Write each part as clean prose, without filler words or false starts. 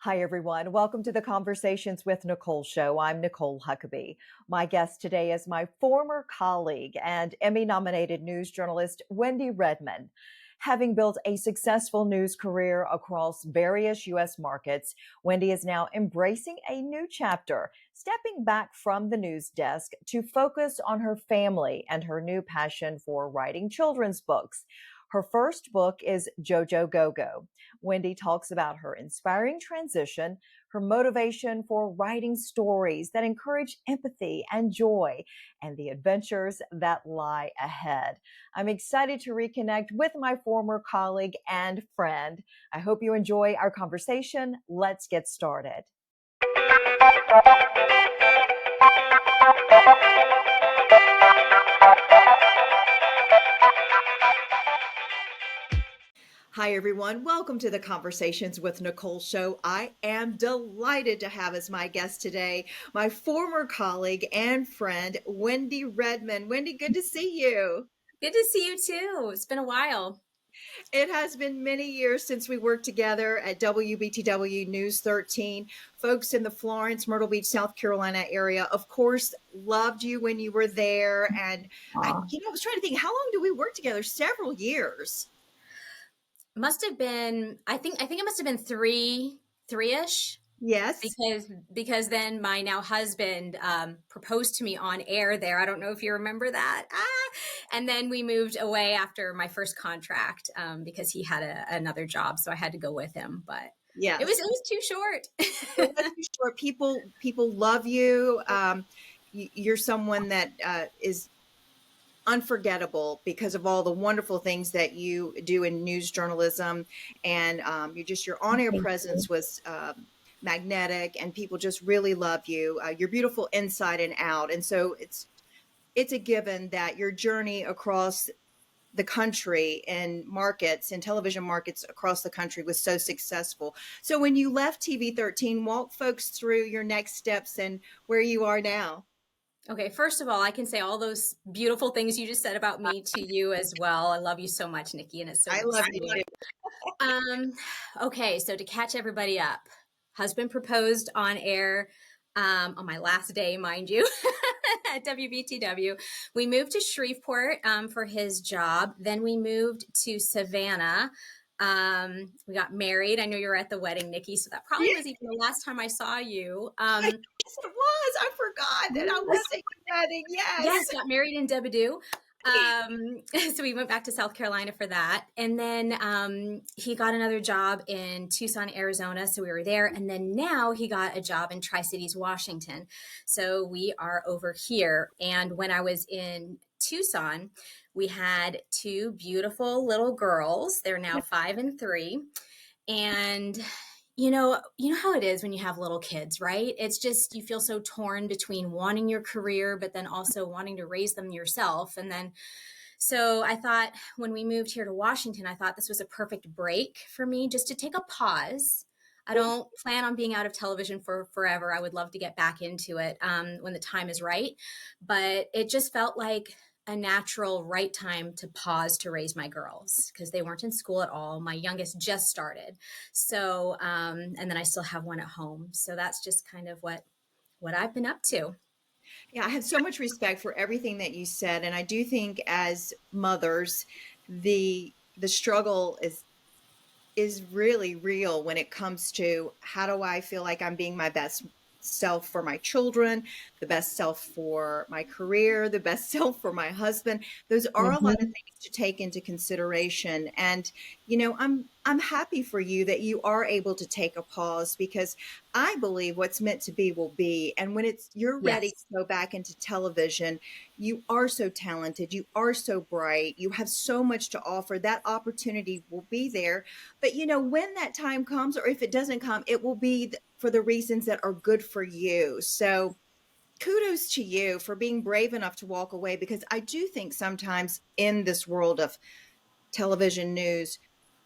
Hi, everyone. Welcome to the Conversations with Nicole show. I'm Nicole Huckabee. My guest today is my former colleague and Emmy-nominated news journalist, Wendi Redman. Having built a successful news career across various U.S. markets, Wendi is now embracing a new chapter, stepping back from the news desk to focus on her family and her new passion for writing children's books. Her first book is JoJo Go-Go. Wendi talks about her inspiring transition, her motivation for writing stories that encourage empathy and joy, and the adventures that lie ahead. I'm excited to reconnect with my former colleague and friend. I hope you enjoy our conversation. Let's get started. Hi, everyone. Welcome to the Conversations with Nicole show. I am delighted to have as my guest today my former colleague and friend, Wendi Redman. Wendi, good to see you. Good to see you too. It's been a while. It has been many years since we worked together at WBTW News 13. Folks in the Florence, Myrtle Beach, South Carolina area, of course, loved you when you were there. And I was trying to think, how long did we work together? Several years. Must have been, I think it must have been three-ish. Yes. Because then my now husband proposed to me on air there. I don't know if you remember that. And then we moved away after my first contract because he had another job, so I had to go with him. But yes, it was too short. It was too short. People love you. You're someone that is unforgettable because of all the wonderful things that you do in news journalism, and your on-air presence was magnetic, and people just really love you. You're beautiful inside and out, and so it's a given that your journey across the country and markets and television markets across the country was so successful. So when you left TV 13, walk folks through your next steps and where you are now. Okay, first of all, I can say all those beautiful things you just said about me to you as well. I love you so much, Nikki, and it's so I love you. Okay, so to catch everybody up, husband proposed on air on my last day, mind you, at WBTW. We moved to Shreveport for his job. Then we moved to Savannah. We got married. I know you were at the wedding, Nikki, so that probably was even the last time I saw you. Yes, it was. I forgot that I was at your wedding. Yes, got married in Debadoo. So we went back to South Carolina for that. And then he got another job in Tucson, Arizona. So we were there. And then now he got a job in Tri-Cities, Washington. So we are over here. And when I was in Tucson, we had two beautiful little girls. They're now 5 and 3. And you know how it is when you have little kids, right? It's just, you feel so torn between wanting your career, but then also wanting to raise them yourself. And then, so I thought when we moved here to Washington, I thought this was a perfect break for me just to take a pause. I don't plan on being out of television for forever. I would love to get back into it when the time is right. But it just felt like a natural right time to pause to raise my girls because they weren't in school at all. My youngest just started. So, and then I still have one at home. So that's just kind of what I've been up to. Yeah, I have so much respect for everything that you said. And I do think as mothers, the struggle is really real when it comes to how do I feel like I'm being my best self for my children, the best self for my career, the best self for my husband. Those are a lot of things to take into consideration. And, I'm happy for you that you are able to take a pause because I believe what's meant to be will be. And when you're ready to go back into television, you are so talented. You are so bright. You have so much to offer. That opportunity will be there. But, when that time comes, or if it doesn't come, it will be for the reasons that are good for you. So kudos to you for being brave enough to walk away, because I do think sometimes in this world of television news,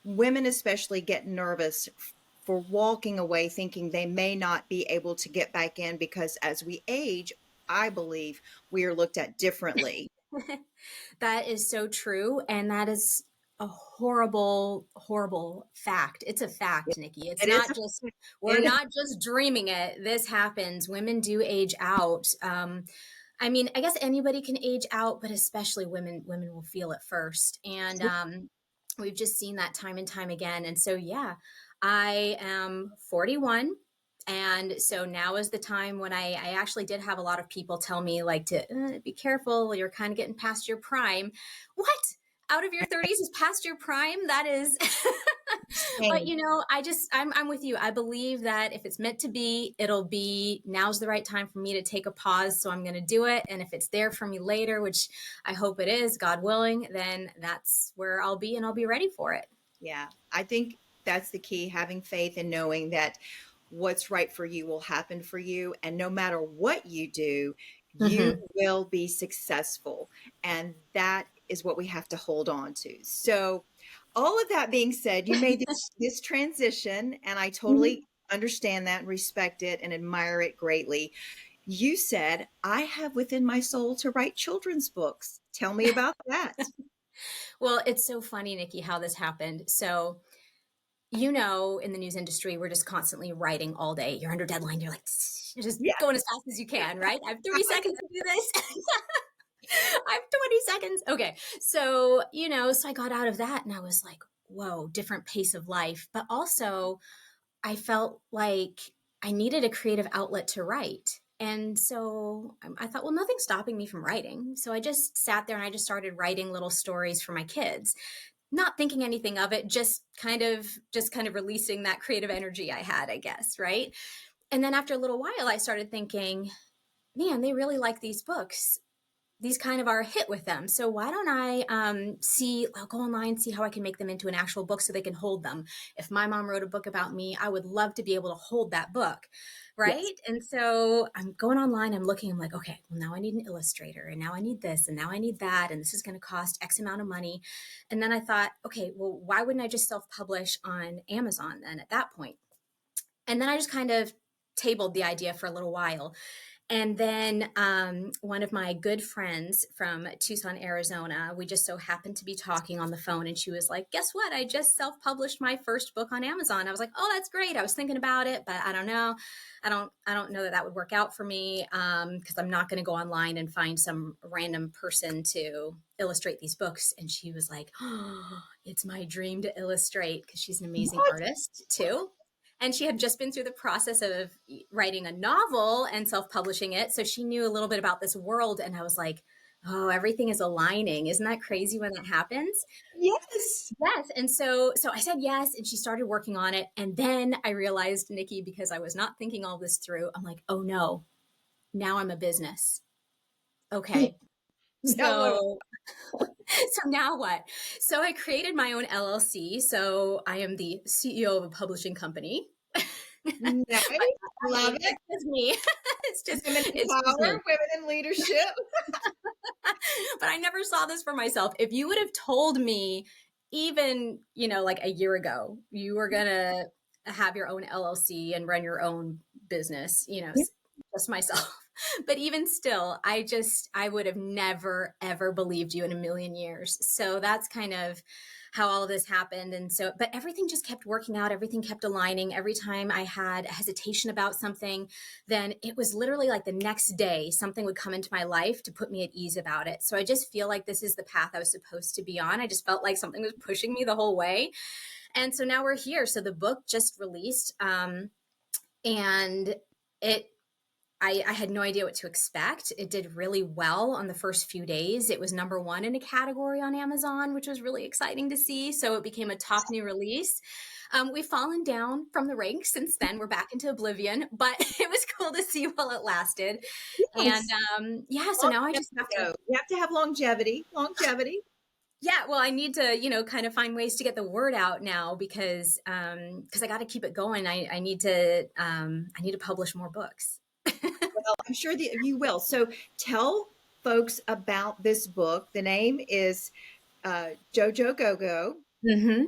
women especially get nervous for walking away thinking they may not be able to get back in because as we age, I believe we are looked at differently. That is so true. And that is a horrible, horrible fact. It's a fact, Nikki. It's It is. not just, we're It is. not just dreaming it. This happens. Women do age out. I mean, I guess anybody can age out, but especially women will feel it first. And we've just seen that time and time again. And so, yeah, I am 41. And so now is the time when I actually did have a lot of people tell me, like, to be careful, you're kind of getting past your prime. What? Out of your 30s is past your prime? That is. But Same. I'm with you. I believe that if it's meant to be, it'll be. Now's the right time for me to take a pause, so I'm going to do it. And if it's there for me later, which I hope it is, God willing, then that's where I'll be, and I'll be ready for it. Yeah. I think that's the key, having faith and knowing that what's right for you will happen for you. And no matter what you do, you Mm-hmm. will be successful. And that is what we have to hold on to. So, all of that being said, you made this transition, and I totally understand that and respect it and admire it greatly. You said, I have within my soul to write children's books. Tell me about that. Well, it's so funny, Nikki, how this happened. So, in the news industry, we're just constantly writing all day. You're under deadline. You're like, you're just Yeah. going as fast as you can, right? I have 30 seconds to do this. I have 20 seconds. Okay. So, so I got out of that and I was like, whoa, different pace of life. But also, I felt like I needed a creative outlet to write. And so I thought, well, nothing's stopping me from writing. So I just sat there and I just started writing little stories for my kids, not thinking anything of it, just kind of releasing that creative energy I had, I guess, right? And then after a little while, I started thinking, man, they really like these books. These kind of are a hit with them. So why don't I'll go online, see how I can make them into an actual book so they can hold them. If my mom wrote a book about me, I would love to be able to hold that book. Yes. Right. And so I'm going online, I'm looking, I'm like, okay, well, now I need an illustrator and now I need this and now I need that. And this is going to cost X amount of money. And then I thought, okay, well, why wouldn't I just self-publish on Amazon then at that point? And then I just kind of tabled the idea for a little while. And then one of my good friends from Tucson, Arizona, we just so happened to be talking on the phone, and she was like, guess what? I just self-published my first book on Amazon. I was like, oh, that's great. I was thinking about it, but I don't know. I don't know that would work out for me because I'm not going to go online and find some random person to illustrate these books. And she was like, oh, it's my dream to illustrate, because she's an amazing What? artist too. And she had just been through the process of writing a novel and self-publishing it. So she knew a little bit about this world. And I was like, oh, everything is aligning. Isn't that crazy when that happens? Yes. Yes. And so I said yes. And she started working on it. And then I realized, Nikki, because I was not thinking all this through, I'm like, oh no, now I'm a business. Okay. Now what? So so now what? So I created my own LLC. So I am the CEO of a publishing company. Nice. Love It's it. just me. Women in It's just power, me. women in leadership. But I never saw this for myself. If you would have told me even, like a year ago, you were gonna have your own LLC and run your own business, Yeah. just myself. But even still, I would have never ever believed you in a million years. So that's kind of how all of this happened. And so, but everything just kept working out. Everything kept aligning. Every time I had a hesitation about something, then it was literally like the next day, something would come into my life to put me at ease about it. So I just feel like this is the path I was supposed to be on. I just felt like something was pushing me the whole way. And so now we're here. So the book just released, and it I had no idea what to expect. It did really well on the first few days. It was number one in a category on Amazon, which was really exciting to see. So it became a top new release. We've fallen down from the ranks since then. We're back into oblivion, but it was cool to see while it lasted. And Yes. yeah, so now I just Longevity, have to. though. You have to have longevity. Longevity. Yeah, well, I need to, kind of find ways to get the word out now because I got to keep it going. I need to publish more books. Well, I'm sure that you will. So tell folks about this book. The name is Jojo Go Go, Mm-hmm.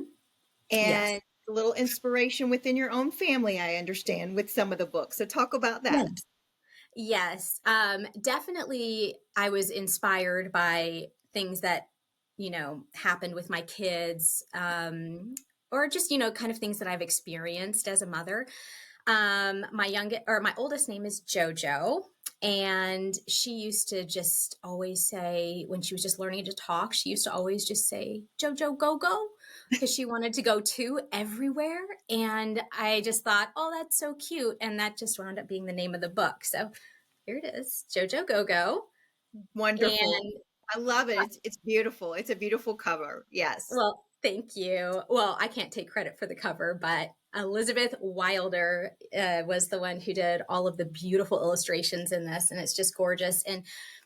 Yes. and a little inspiration within your own family, I understand, with some of the books. So talk about that. Yes. Yes. Definitely I was inspired by things that, happened with my kids, or just, kind of things that I've experienced as a mother. My oldest name is JoJo. And she used to just always say, when she was just learning to talk, she used to always just say, JoJo, go, go, because she wanted to go to everywhere. And I just thought, oh, that's so cute. And that just wound up being the name of the book. So here it is, JoJo, go, go. Wonderful. And I love it. It's beautiful. It's a beautiful cover. Yes. well, thank you. Well, I can't take credit for the cover, but Elizabeth Wilder was the one who did all of the beautiful illustrations in this, and it's just gorgeous. And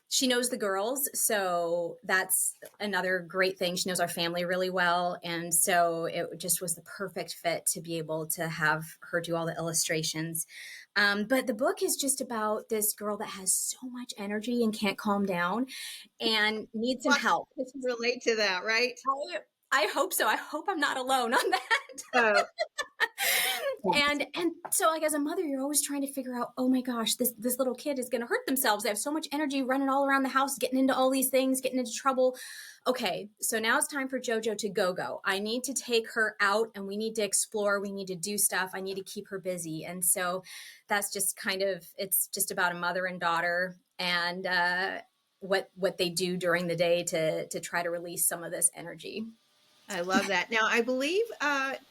she knows the girls, so that's another great thing. She knows our family really well, and so it just was the perfect fit to be able to have her do all the illustrations. But the book is just about this girl that has so much energy and can't calm down and needs some Well, help. I can relate to that, right? I hope so. I hope I'm not alone on that. Oh, And so, like, as a mother, you're always trying to figure out, oh my gosh, this little kid is going to hurt themselves. They have so much energy running all around the house, getting into all these things, getting into trouble. Okay, so now it's time for JoJo to go. I need to take her out, and we need to explore. We need to do stuff. I need to keep her busy. And so that's just it's just about a mother and daughter, and what they do during the day to try to release some of this energy. I love that. Now, I believe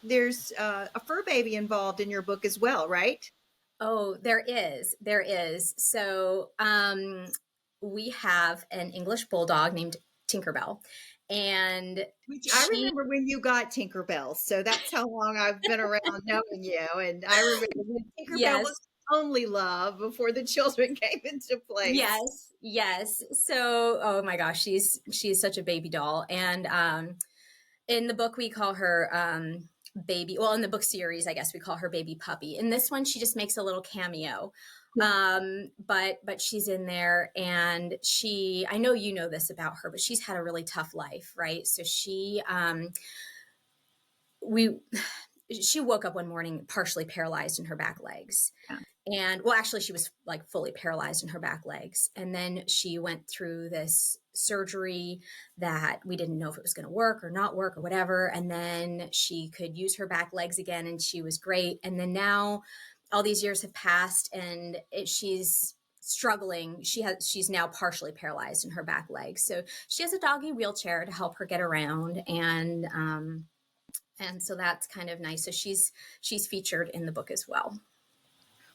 there's a fur baby involved in your book as well, right? Oh, there is. There is. So we have an English bulldog named Tinkerbell. And Which I she, remember when you got Tinkerbell. So that's how long I've been around knowing you. And I remember when Tinkerbell yes, was only love before the children came into place. yes. So, oh my gosh, she's such a baby doll. And in the book, we call her baby. Well, in the book series, I guess we call her baby puppy. In this one, she just makes a little cameo. But she's in there, and I know you know this about her, but she's had a really tough life, right? So we she woke up one morning partially paralyzed in her back legs. Yeah. And well, actually, she was like fully paralyzed in her back legs. And then she went through this surgery that we didn't know if it was going to work or not work or whatever. And then she could use her back legs again, and she was great. And then now all these years have passed, and she's struggling. She's now partially paralyzed in her back legs. So she has a doggy wheelchair to help her get around. And so that's kind of nice. So she's featured in the book as well.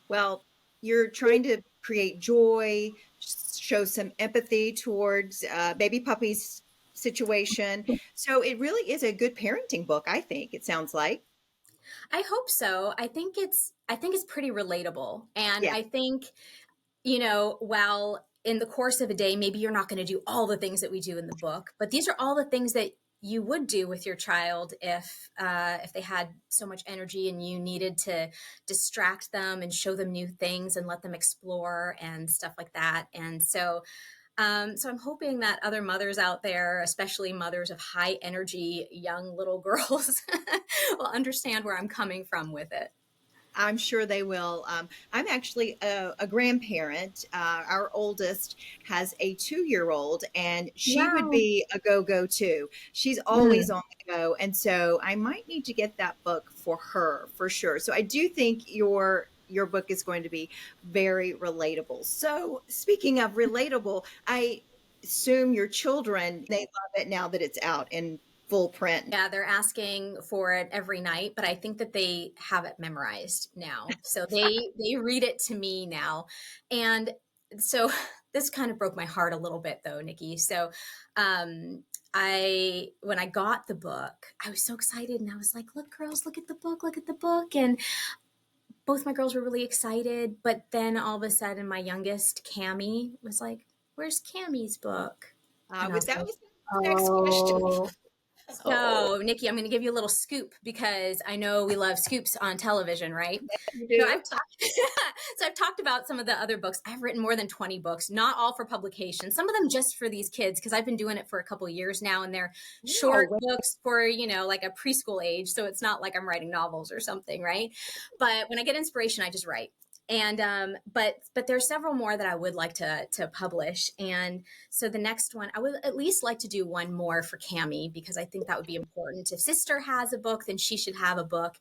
Well, you're trying to create joy, show some empathy towards baby puppy's situation. So it really is a good parenting book, I think, it sounds like. I hope so. I think it's pretty relatable. And Yeah. I think, while in the course of a day, maybe you're not going to do all the things that we do in the book, but these are all the things that you would do with your child if they had so much energy and you needed to distract them and show them new things and let them explore and stuff like that. And so I'm hoping that other mothers out there, especially mothers of high energy young little girls, will understand where I'm coming from with it. I'm sure they will. I'm actually a grandparent. Our oldest has a 2-year-old, and she would Wow. be a go-go too. She's always Mm. on the go, and so I might need to get that book for her for sure. So I do think your book is going to be very relatable. So speaking of relatable, I assume your children they love it now that it's out in full print. Yeah, they're asking for it every night, but I think that they have it memorized now. So they read it to me now. And so this kind of broke my heart a little bit though, Nikki. So I when I got the book, I was so excited and I was like, look, girls, look at the book, look at the book. And both my girls were really excited, but then all of a sudden my youngest, Cammie, was like, where's Cammie's book? And I was That like, was the next question. oh. Oh, So, Nikki, I'm going to give you a little scoop because I know we love scoops on television, right? you So do. I've talked, so I've talked about some of the other books. I've written more than 20 books, not all for publication. Some of them just for these kids because I've been doing it for a couple of years now, and they're short Oh, books for like a preschool age. So it's not like I'm writing novels or something, right? But when I get inspiration, I just write. And but there's several more that I would like to publish. And so the next one, I would at least like to do one more for Cami, because I think that would be important. If sister has a book, then she should have a book.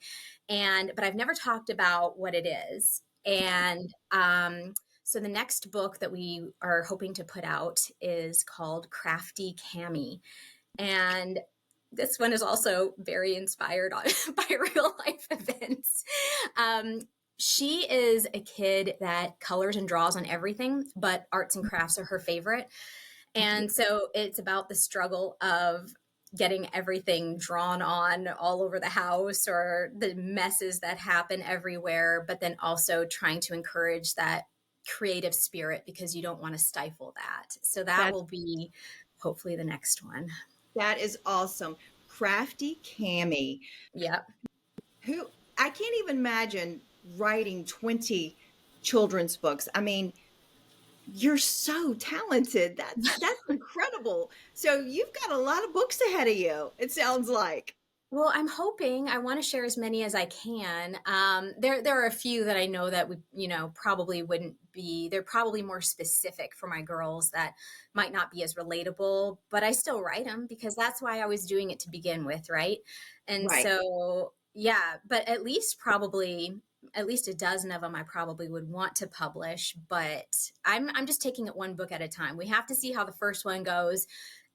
And but I've never talked about what it is. And so the next book that we are hoping to put out is called Crafty Cami. And this one is also very inspired by real life events. Um, she is a kid that colors and draws on everything, but arts and crafts are her favorite. And so it's about the struggle of getting everything drawn on all over the house, or the messes that happen everywhere, but then also trying to encourage that creative spirit, because you don't want to stifle that. So that That's will be hopefully the next one. that is awesome. Crafty Cammy, Yep. who I can't even imagine writing 20 children's books. I mean, you're so talented. That's incredible. So you've got a lot of books ahead of you, it sounds like. Well, I'm hoping, I want to share as many as I can. There are a few that I know that would, probably wouldn't be. They're probably more specific for my girls that might not be as relatable, but I still write them because that's why I was doing it to begin with, right? And Right. so, yeah, but at least a dozen of them I probably would want to publish. But I'm just taking it one book at a time. We have to see how the first one goes,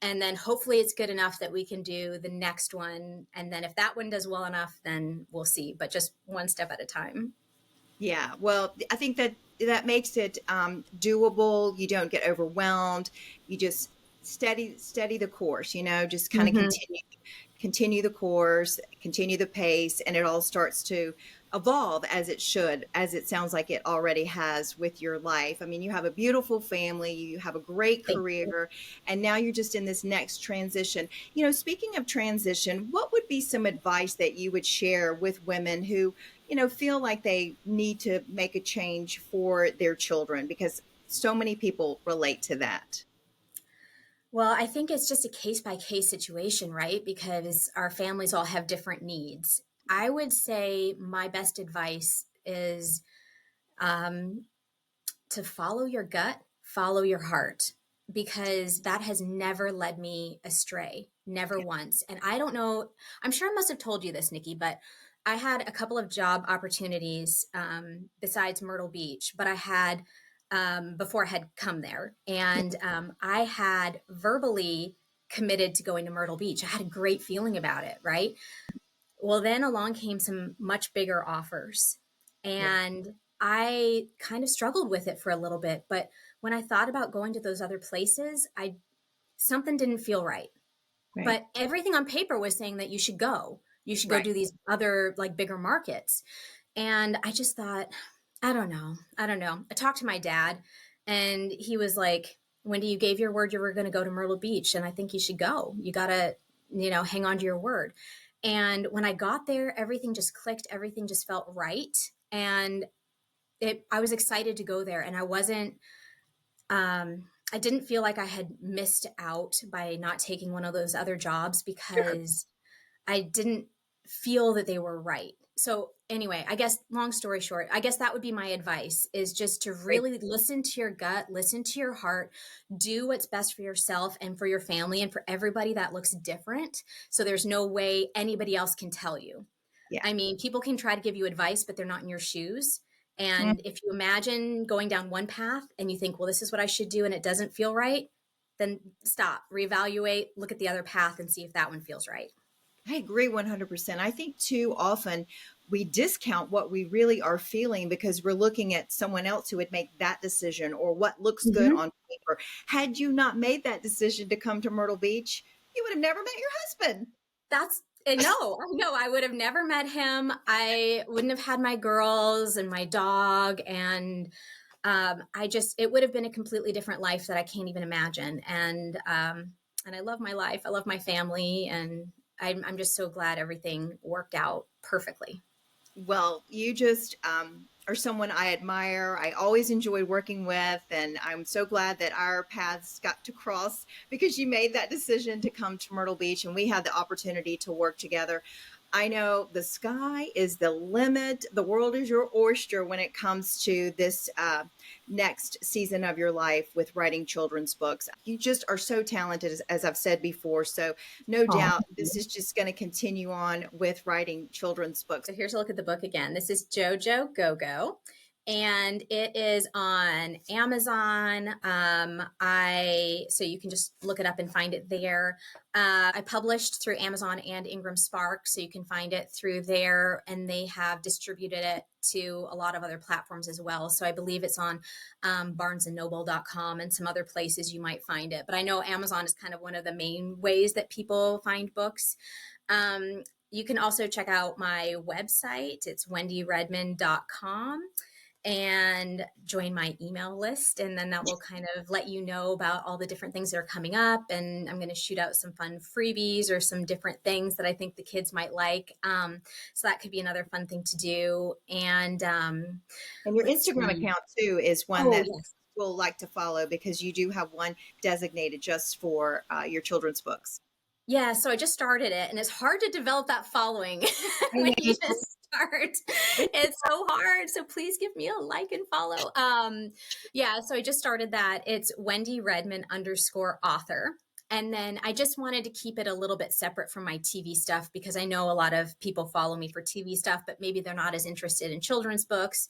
and then hopefully it's good enough that we can do the next one. And then if that one does well enough, then we'll see, but just one step at a time. Yeah. Well, I think that makes it doable. You don't get overwhelmed. You just steady the course, just kind of Hmm. continue the course, continue the pace, and it all starts to evolve as it should, as it sounds like it already has with your life. I mean, you have a beautiful family, you have a great Thank you. career, and now you're just in this next transition. Speaking of transition, what would be some advice that you would share with women who, feel like they need to make a change for their children? Because so many people relate to that. Well, I think it's just a case by case situation, right? Because our families all have different needs. I would say my best advice is um, to follow your gut, follow your heart, because that has never led me astray, never once. And I don't know, I'm sure I must have told you this, Nikki, but I had a couple of job opportunities besides Myrtle Beach, but I had before I had come there, and I had verbally committed to going to Myrtle Beach. I had a great feeling about it, right? Well, then along came some much bigger offers, Yeah. and I kind of struggled with it for a little bit. But when I thought about going to those other places, I something didn't feel right. Right. But everything on paper was saying that you should go. You should go Right. do these other like bigger markets. And I just thought, I don't know. I don't know. I talked to my dad, and he was like, Wendy, you gave your word you were going to go to Myrtle Beach, and I think you should go. You got to, hang on to your word. And when I got there, everything just clicked. Everything just felt right. And I was excited to go there. And I didn't feel like I had missed out by not taking one of those other jobs, Sure. because I didn't feel that they were right. So anyway, I guess long story short, I guess that would be my advice, is just to Great. really listen to your gut, listen to your heart, do what's best for yourself and for your family and for everybody that looks different. So there's no way anybody else can tell you. Yeah. I mean, people can try to give you advice, but they're not in your shoes. And if you imagine going down one path and you think, well, this is what I should do, and it doesn't feel right, then stop, reevaluate, look at the other path and see if that one feels right. I agree 100%. I think too often we discount what we really are feeling because we're looking at someone else who would make that decision or what looks good Mhm. on paper. Had you not made that decision to come to Myrtle Beach, you would have never met your husband. That's no, I would have never met him. I wouldn't have had my girls and my dog. And it would have been a completely different life that I can't even imagine. And I love my life. I love my family. And I'm just so glad everything worked out perfectly. Well, you just are someone I admire. I always enjoyed working with, and I'm so glad that our paths got to cross because you made that decision to come to Myrtle Beach and we had the opportunity to work together. I know the sky is the limit. The world is your oyster when it comes to this next season of your life with writing children's books. You just are so talented, as I've said before. So, no Oh, doubt this is just going to continue on with writing children's books. So here's a look at the book again. This is JoJo Go-Go, and it is on Amazon. So you can just look it up and find it there. I published through Amazon and Ingram Spark, so you can find it through there, and they have distributed it to a lot of other platforms as well. So I believe it's on barnesandnoble.com and some other places you might find it. But I know Amazon is kind of one of the main ways that people find books. You can also check out my website. It's wendyredman.com, and join my email list. And then that will kind of let you know about all the different things that are coming up. And I'm going to shoot out some fun freebies or some different things that I think the kids might like. So that could be another fun thing to do. And your Instagram account too is one that yes. we'll like to follow, because you do have one designated just for your children's books. Yeah, so I just started it, and it's hard to develop that following when you just start. It's so hard. So please give me a like and follow. Yeah, so I just started that. It's Wendi Redman _author. And then I just wanted to keep it a little bit separate from my TV stuff, because I know a lot of people follow me for TV stuff, but maybe they're not as interested in children's books.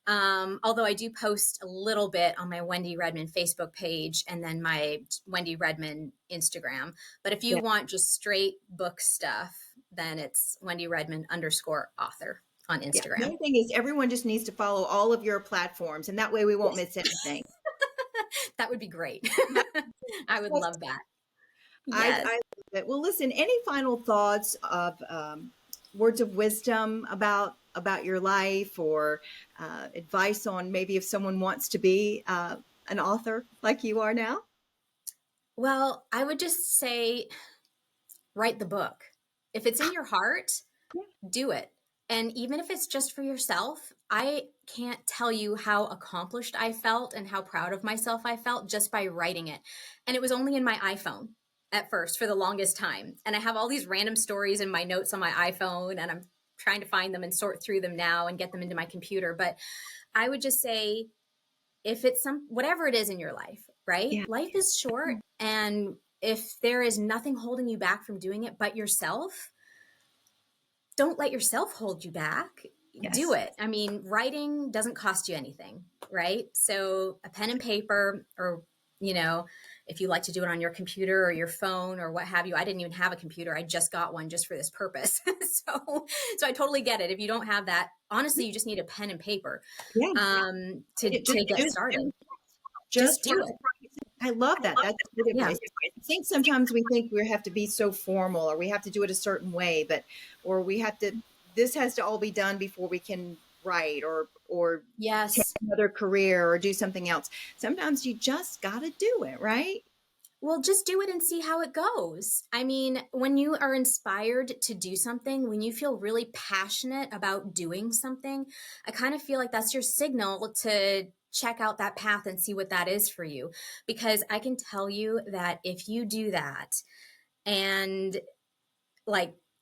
Although I do post a little bit on my Wendi Redman Facebook page and then my Wendi Redman Instagram. But if you want just straight book stuff, then it's Wendi Redman _author on Instagram. The other thing is, everyone just needs to follow all of your platforms, and that way we won't miss anything. That would be great. I would love that. Yes. I love it. Well, listen, any final thoughts of words of wisdom about your life, or advice on maybe if someone wants to be an author like you are now? Well, I would just say, write the book. If it's in your heart, do it. And even if it's just for yourself, I can't tell you how accomplished I felt and how proud of myself I felt just by writing it. And it was only in my iPhone at first for the longest time. And I have all these random stories in my notes on my iPhone, and I'm trying to find them and sort through them now and get them into my computer. But I would just say, if it's whatever it is in your life, right? Yeah. Life is short. And if there is nothing holding you back from doing it but yourself, don't let yourself hold you back. Yes. Do it. I mean, writing doesn't cost you anything, right? So a pen and paper, or, if you like to do it on your computer or your phone or what have you. I didn't even have a computer. I just got one just for this purpose. So I totally get it. If you don't have that, honestly, you just need a pen and paper to get started. Just do it. I love that. That's good advice. I think sometimes we think we have to be so formal, or we have to do it a certain way, or this has to all be done before we can write, or yes, take another career or do something else. Sometimes you just got to do it, right? Well, just do it and see how it goes. I mean, when you are inspired to do something, when you feel really passionate about doing something, I kind of feel like that's your signal to check out that path and see what that is for you. Because I can tell you that if you do that, and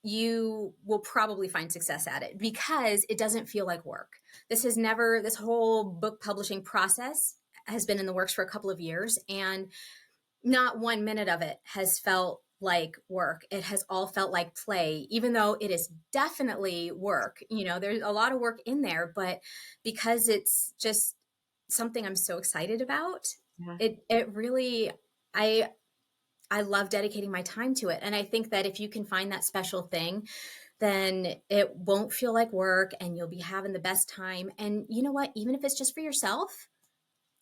you will probably find success at it, because it doesn't feel like work. This whole book publishing process has been in the works for a couple of years, and not 1 minute of it has felt like work. It has all felt like play, even though it is definitely work. There's a lot of work in there, but because it's just something I'm so excited about, it really, I love dedicating my time to it. And I think that if you can find that special thing, then it won't feel like work, and you'll be having the best time. And you know what? Even if it's just for yourself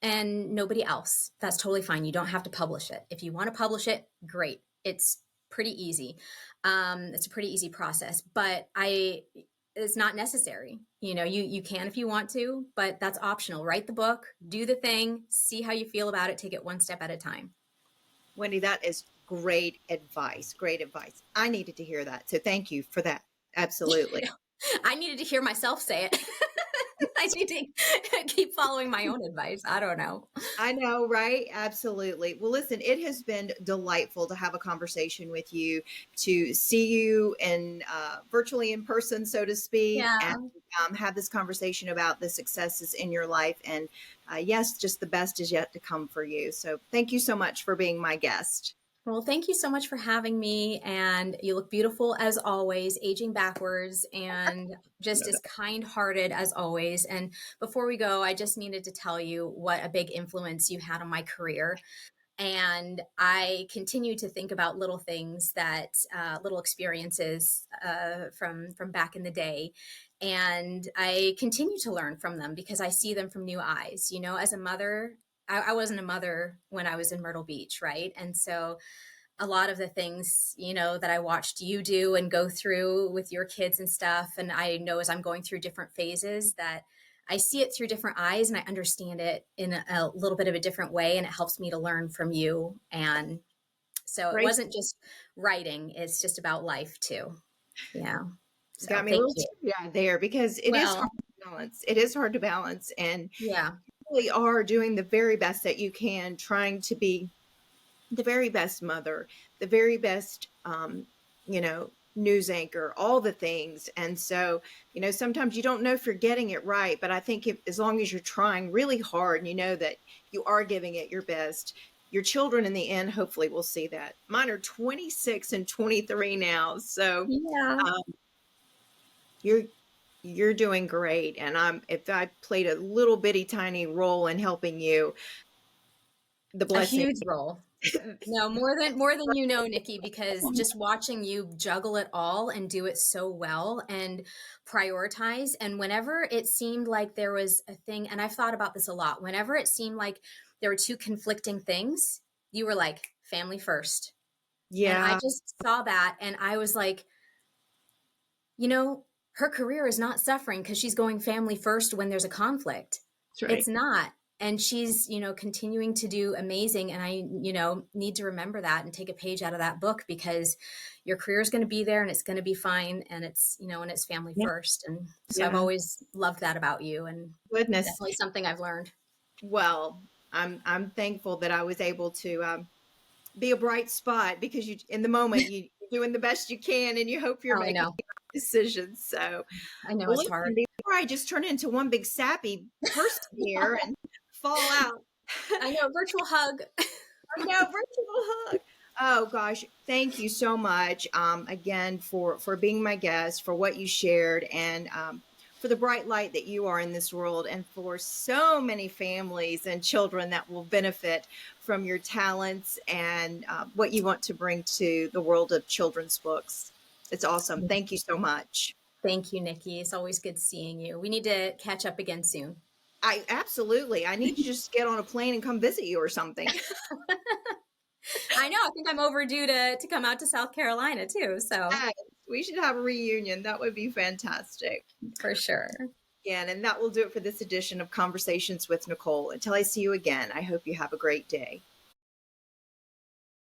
and nobody else, that's totally fine. You don't have to publish it. If you want to publish it, great. It's pretty easy. It's a pretty easy process, but it's not necessary. You can if you want to, but that's optional. Write the book, do the thing, see how you feel about it, take it one step at a time. Wendi, that is great advice. Great advice. I needed to hear that. So thank you for that. Absolutely. I needed to hear myself say it. I need to keep following my own advice. I don't know. I know, right? Absolutely. Well, listen, it has been delightful to have a conversation with you, to see you in virtually in person, so to speak, and Yeah. have this conversation about the successes in your life. And yes, just the best is yet to come for you. So thank you so much for being my guest. Well, thank you so much for having me. And you look beautiful as always, aging backwards, and just No, as kind hearted as always. And before we go, I just needed to tell you what a big influence you had on my career. And I continue to think about little things that, little experiences from back in the day. And I continue to learn from them because I see them from new eyes. You know, as a mother, I wasn't a mother when I was in Myrtle Beach, right? And so a lot of the things, you know, that I watched you do and go through with your kids and stuff. And I know as I'm going through different phases that I see it through different eyes and I understand it in a little bit of a different way. And it helps me to learn from you. And so it Grace wasn't just writing, it's just about life too. Yeah. So got me a thank little you. teary-eyed there because it is hard Well, to balance. It is hard to balance, and yeah. you really are doing the very best that you can, trying to be the very best mother, the very best, news anchor, all the things. And so, sometimes you don't know if you're getting it right, but I think if, as long as you're trying really hard and you know that you are giving it your best, your children in the end, hopefully will see that. Mine are 26 and 23 now. So, Yeah. um, you're, you're doing great. And if I played a little bitty tiny role in helping you, the A blessing. huge role. No, more than you know, Nikki, because just watching you juggle it all and do it so well and prioritize. And whenever it seemed like there was a thing, and I've thought about this a lot, whenever it seemed like there were two conflicting things, you were like, family first. And I Yeah, just saw that and I was like, you know, her career is not suffering because she's going family first when there's a conflict. that's right. It's not. And she's, continuing to do amazing. And I, need to remember that and take a page out of that book because your career is going to be there and it's going to be fine. And and it's family Yeah. first. And so I've Yeah. always loved that about you and Goodness. definitely something I've learned. Well, I'm thankful that I was able to be a bright spot because you in the moment you're doing the best you can and you hope you're Oh, I making know. decisions. So, I know well, it's hard. listen, before I just turn into one big sappy person here and fall out, I know. Virtual hug. I know, virtual hug. Oh gosh, thank you so much again for being my guest, for what you shared, and for the bright light that you are in this world, and for so many families and children that will benefit from your talents and what you want to bring to the world of children's books. It's awesome. Thank you so much. Thank you, Nikki. It's always good seeing you. We need to catch up again soon. I absolutely. I need to just get on a plane and come visit you or something. I know. I think I'm overdue to come out to South Carolina too. So Yes, we should have a reunion. That would be fantastic. for sure. Again, and that will do it for this edition of Conversations with Nicole. Until I see you again, I hope you have a great day.